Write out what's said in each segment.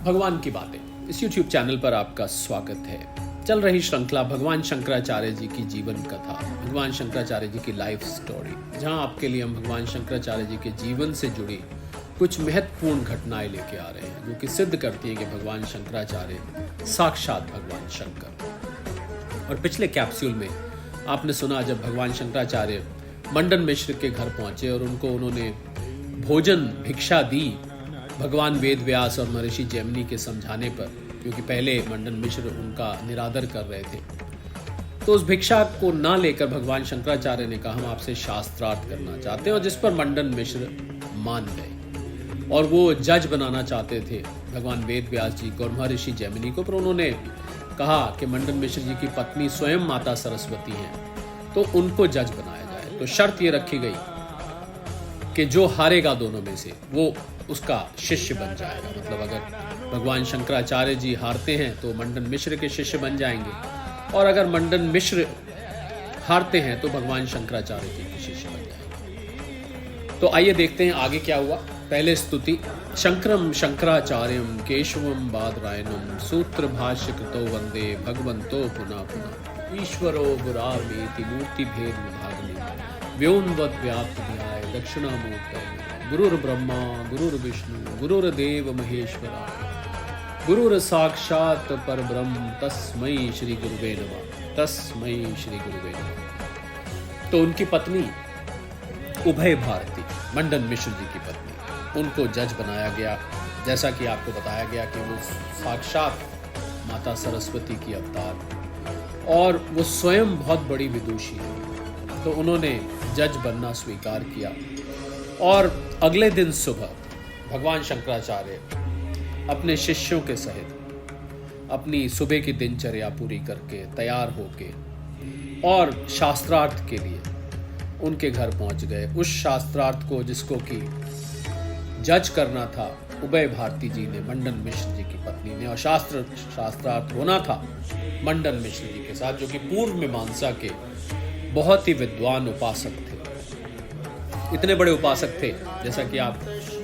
भगवान की बातें इस YouTube चैनल पर आपका स्वागत है। चल रही श्रृंखला भगवान शंकराचार्य जी की जीवन कथा, भगवान शंकराचार्य जी की लाइफ स्टोरी, जहां आपके लिए हम भगवान शंकराचार्य जी के जीवन से जुड़ी कुछ महत्वपूर्ण घटनाएं लेके आ रहे हैं जो कि सिद्ध करती हैं कि भगवान शंकराचार्य साक्षात भगवान शंकर। और पिछले कैप्सूल में आपने सुना जब भगवान शंकराचार्य मंडन मिश्र के घर पहुंचे और उन्होंने भोजन भिक्षा दी भगवान वेद व्यास और महर्षि जैमिनी के समझाने पर, क्योंकि पहले मंडन मिश्र उनका निरादर कर रहे थे। तो उस भिक्षा को ना लेकर भगवान शंकराचार्य ने कहा हम आपसे शास्त्रार्थ करना चाहते हैं, और जिस पर मंडन मिश्र मान गए और वो जज बनाना चाहते थे भगवान वेद व्यास जी को और महर्षि जैमिनी को। पर उन्होंने कहा कि मंडन मिश्र जी की पत्नी स्वयं माता सरस्वती हैं, तो उनको जज बनाया जाए। तो शर्त ये रखी गई कि जो हारेगा दोनों में से वो उसका शिष्य बन जाएगा। मतलब अगर भगवान शंकराचार्य जी हारते हैं तो मंडन मिश्र के शिष्य बन जाएंगे, और अगर मंडन मिश्र हारते हैं तो भगवान शंकराचार्य जी के शिष्य बन जाएंगे। तो आइए देखते हैं आगे क्या हुआ। पहले स्तुति। शंकरम शंकराचार्यम केशवम बादरायणम सूत्र भाष्य कृतो वंदे भगवंतो पुनः पुनः ईश्वरो गुरार्वेति मूर्ति भेद विभागिनी व्योमवद व्याप्त ध्याय दक्षिणामूर्तये गुरुर्ब्रह्मा गुरुर्विष्णु गुरुर्देव महेश्वरा गुरुर्साक्षात् परब्रह्म तस्मै श्री गुरुवे नमः तस्मै श्री गुरुवे नमः। तो उनकी पत्नी उभय भारती, मंडन मिश्र जी की पत्नी, उनको जज बनाया गया। जैसा कि आपको बताया गया कि वो साक्षात माता सरस्वती की अवतार और वो स्वयं बहुत बड़ी विदुषी है। तो उन्होंने जज बनना स्वीकार किया, और अगले दिन सुबह भगवान शंकराचार्य अपने शिष्यों के सहित अपनी सुबह की दिनचर्या पूरी करके तैयार होके और शास्त्रार्थ के लिए उनके घर पहुंच गए। उस शास्त्रार्थ को जिसको कि जज करना था उभय भारती जी ने, मंडन मिश्र जी की पत्नी ने, और शास्त्रार्थ होना था मंडन मिश्र जी के साथ, जो कि पूर्व मीमांसा के बहुत ही विद्वान उपासक थे। इतने बड़े उपासक थे जैसा कि आप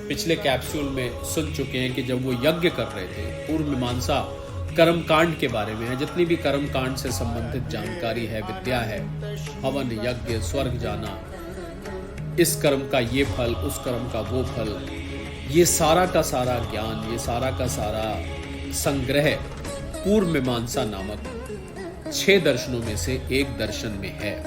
पिछले कैप्सूल में सुन चुके हैं कि जब वो यज्ञ कर रहे थे, पूर्व मीमांसा कर्मकांड के बारे में है, जितनी भी कर्मकांड से संबंधित जानकारी है, विद्या है, हवन यज्ञ, स्वर्ग जाना, इस कर्म का ये फल, उस कर्म का वो फल, ये सारा का सारा ज्ञान, ये सारा का सारा संग्रह पूर्व मीमांसा नामक 6 दर्शनों में से एक दर्शन में है।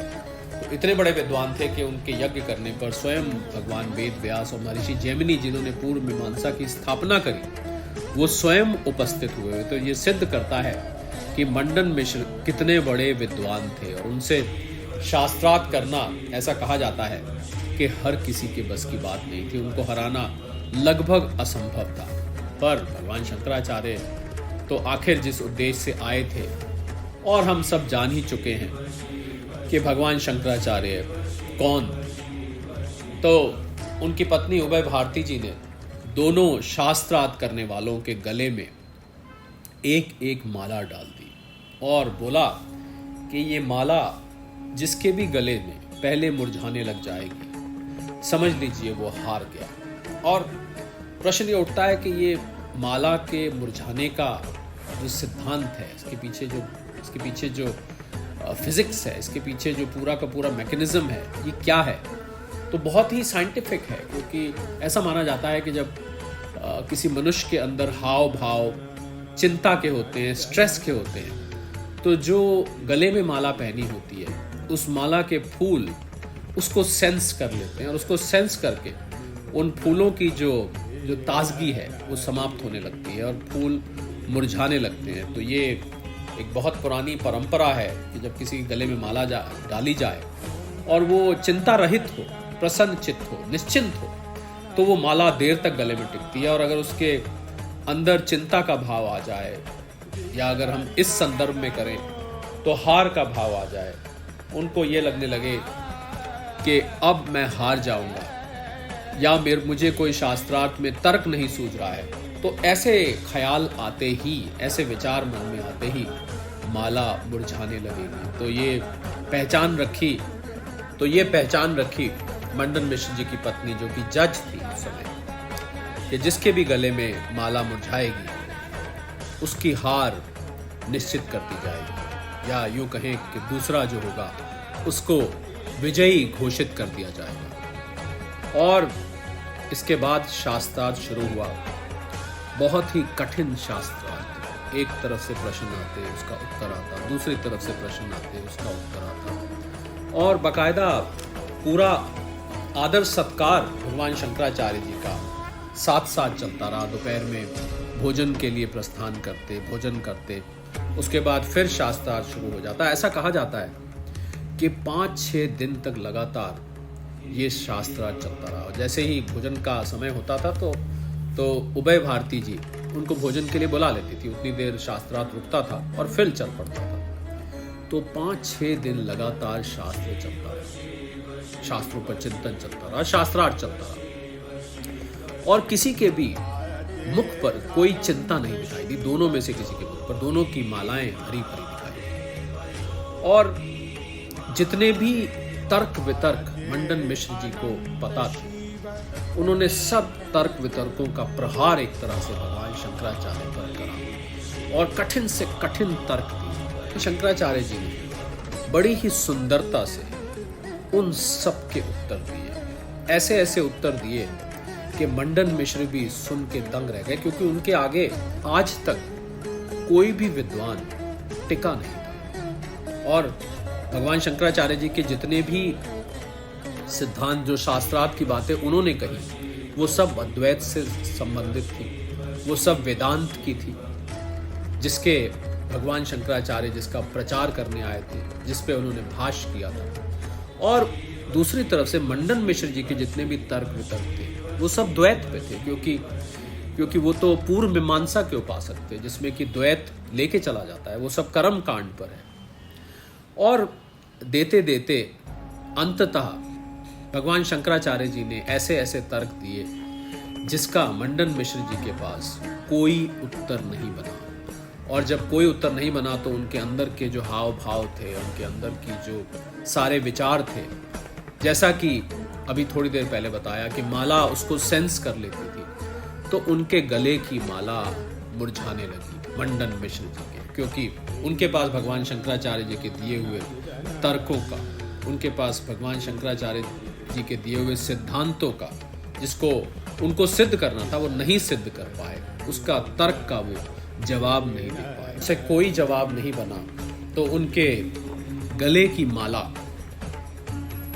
तो इतने बड़े विद्वान थे कि उनके यज्ञ करने पर स्वयं भगवान वेद व्यास और महर्षि जैमिनी, जिन्होंने पूर्व मीमांसा की स्थापना करी, वो स्वयं उपस्थित हुए। तो ये सिद्ध करता है कि मंडन मिश्र कितने बड़े विद्वान थे, और उनसे शास्त्रार्थ करना, ऐसा कहा जाता है कि हर किसी के बस की बात नहीं थी, उनको हराना लगभग असंभव था। पर भगवान शंकराचार्य तो आखिर जिस उद्देश्य से आए थे, और हम सब जान ही चुके हैं कि भगवान शंकराचार्य कौन। तो उनकी पत्नी उभय भारती जी ने दोनों शास्त्रार्थ करने वालों के गले में एक एक माला डाल दी और बोला कि ये माला जिसके भी गले में पहले मुरझाने लग जाएगी, समझ लीजिए वो हार गया। और प्रश्न ये उठता है कि ये माला के मुरझाने का जो सिद्धांत है, इसके पीछे जो फिजिक्स है, इसके पीछे जो पूरा का पूरा मैकेनिज्म है, ये क्या है? तो बहुत ही साइंटिफिक है, क्योंकि ऐसा माना जाता है कि जब किसी मनुष्य के अंदर हाव भाव चिंता के होते हैं, स्ट्रेस के होते हैं, तो जो गले में माला पहनी होती है, उस माला के फूल उसको सेंस कर लेते हैं, और उसको सेंस करके उन फूलों की जो ताजगी है वो समाप्त होने लगती है और फूल मुरझाने लगते हैं। तो ये एक बहुत पुरानी परंपरा है कि जब किसी के गले में माला डाली जाए और वो चिंता रहित हो, प्रसन्न चित्त हो, निश्चिंत हो, तो वो माला देर तक गले में टिकती है। और अगर उसके अंदर चिंता का भाव आ जाए, या अगर हम इस संदर्भ में करें तो हार का भाव आ जाए, उनको ये लगने लगे कि अब मैं हार जाऊंगा, या मुझे कोई शास्त्रार्थ में तर्क नहीं सूझ रहा है, तो ऐसे ख्याल आते ही, ऐसे विचार मन में आते ही माला मुरझाने लगेगी। तो ये पहचान रखी मंडन मिश्र जी की पत्नी, जो कि जज थी उस समय, कि जिसके भी गले में माला मुरझाएगी उसकी हार निश्चित कर दी जाएगी, या यूँ कहें कि दूसरा जो होगा उसको विजयी घोषित कर दिया जाएगा। और इसके बाद शास्त्रार्थ शुरू हुआ। बहुत ही कठिन शास्त्रार्थ, एक तरफ से प्रश्न आते उसका उत्तर आता, दूसरी तरफ से प्रश्न आते उसका उत्तर आता, और बाकायदा पूरा आदर सत्कार भगवान शंकराचार्य जी का साथ साथ चलता रहा। दोपहर में भोजन के लिए प्रस्थान करते, भोजन करते, उसके बाद फिर शास्त्रार्थ शुरू हो जाता है। ऐसा कहा जाता है कि 5-6 दिन तक लगातार ये शास्त्रार्थ चलता रहा। जैसे ही भोजन का समय होता था तो उभय भारती जी उनको भोजन के लिए बुला लेती थी। उतनी देर शास्त्रार्थ रुकता था और फिर चल पड़ता था। तो 5-6 दिन लगातार शास्त्र चलता रहा, शास्त्रों पर चिंतन चलता रहा, शास्त्रार्थ चलता रहा, और किसी के भी मुख पर कोई चिंता नहीं दिखाई दी। दोनों में से किसी के मुख पर, दोनों की मालाएं हरी भरी दिखाई। और जितने भी तर्क वितर्क मंडन मिश्र जी को पता थे, उन्होंने सब तर्क वितर्कों का प्रहार एक तरह से भगवान शंकराचार्य पर करा और कठिन से कठिन तर्क दिए। शंकराचार्य जी ने बड़ी ही सुंदरता से उन सब के उत्तर दिए। ऐसे ऐसे उत्तर दिए कि मंडन मिश्र भी सुन के दंग रह गए, क्योंकि उनके आगे आज तक कोई भी विद्वान टिका नहीं था। और भगवान शंकराचार्य जी के जितने भी सिद्धांत, जो शास्त्रार्थ की बातें उन्होंने कही, वो सब अद्वैत से संबंधित थी, वो सब वेदांत की थी, जिसके भगवान शंकराचार्य जिसका प्रचार करने आए थे, जिस पे उन्होंने भाष्य किया था। और दूसरी तरफ से मंडन मिश्र जी के जितने भी तर्क वितर्क थे, वो सब द्वैत पे थे, क्योंकि वो तो पूर्व मीमांसा के उपासक थे, जिसमें कि द्वैत लेके चला जाता है। वो सब कर्म कांड पर है। और देते देते अंततः भगवान शंकराचार्य जी ने ऐसे ऐसे तर्क दिए जिसका मंडन मिश्र जी के पास कोई उत्तर नहीं बना। और जब कोई उत्तर नहीं बना तो उनके अंदर के जो हाव भाव थे, उनके अंदर की जो सारे विचार थे, जैसा कि अभी थोड़ी देर पहले बताया कि माला उसको सेंस कर लेती थी, तो उनके गले की माला मुरझाने लगी मंडन मिश्र जी के, क्योंकि उनके पास भगवान शंकराचार्य जी के दिए हुए तर्कों का, उनके पास भगवान शंकराचार्य जी के दिए हुए सिद्धांतों का, जिसको उनको सिद्ध करना था, वो नहीं सिद्ध कर पाए। उसका तर्क का वो जवाब नहीं दे पाए, उसे कोई जवाब नहीं बना, तो उनके गले की माला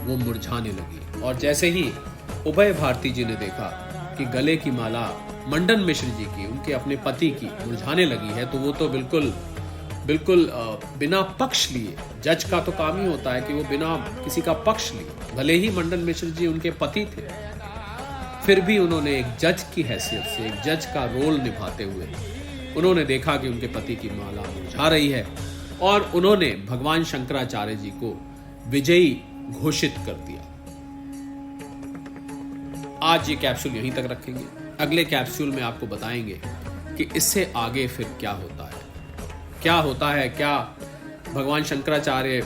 वो मुरझाने लगी। और जैसे ही उभय भारती जी ने देखा कि गले की माला मंडन मिश्र जी की, उनके अपने पति की मुरझाने लगी है, तो वो तो बिल्कुल बिना पक्ष लिए, जज का तो काम ही होता है कि वो बिना किसी का पक्ष लिए, भले ही मंडन मिश्र जी उनके पति थे, फिर भी उन्होंने एक जज की हैसियत से, एक जज का रोल निभाते हुए उन्होंने देखा कि उनके पति की माला मुरझा रही है, और उन्होंने भगवान शंकराचार्य जी को विजयी घोषित कर दिया। आज ये कैप्सूल यहीं तक रखेंगे। अगले कैप्सूल में आपको बताएंगे कि इससे आगे फिर क्या होता है, क्या भगवान शंकराचार्य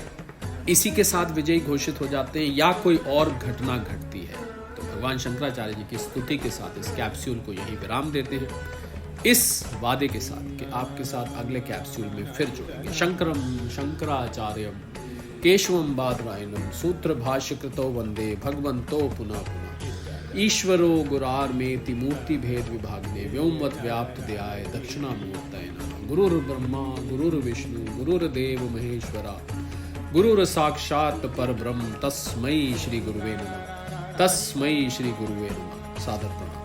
इसी के साथ विजयी घोषित हो जाते हैं, या कोई और घटना घटती है। तो भगवान शंकराचार्य जी की स्तुति के साथ इस कैप्सूल को यहीं विराम देते हैं, इस वादे के साथ कि आपके साथ अगले कैप्सूल में फिर जुड़ेंगे। शंकरम शंकराचार्यम केशवम बादरायणम सूत्र भाष्य कृतो वंदे भगवंतो पुनः पुनः ईश्वरो गुरार्मेति मूर्ति भेद विभागने व्योमवत व्याप्त दयाय दक्षिणामूर्तये नमः। गुरुर्ब्रह्मा गुरुर्विष्णु गुरुर्देव महेश्वरा गुरुर साक्षात परब्रह्म तस्मै श्री गुरुवे नमः। तस्मै श्री गुरुवे नमः। सादर प्रणाम।